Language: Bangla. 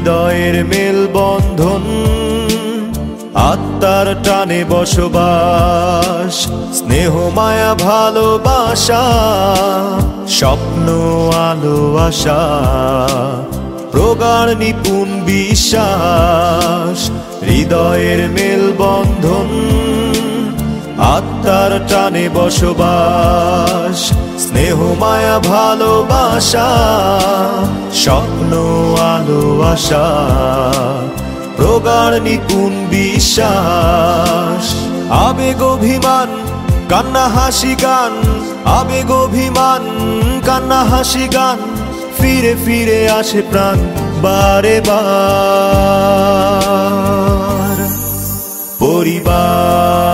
হৃদয়ের মেলবন্ধন, আত্মার টানে বসবাস, স্নেহ মায়া ভালোবাসা, স্বপ্ন আলো আশা, প্রগাঢ় নিপুণ বিশ্বাস। হৃদয়ের মেলবন্ধন, আত্মার টানে বসবাস, স্নেহ মায়া ভালোবাসা, স্বপ্ন আলো আশা, প্রগাঢ় নিপুণ বিশ্বাস। আবেগ অভিমান কান্না হাসি গান, আবেগ অভিমান কান্না হাসি গান, ফিরে ফিরে আসে প্রাণ বারে বার। পরিবার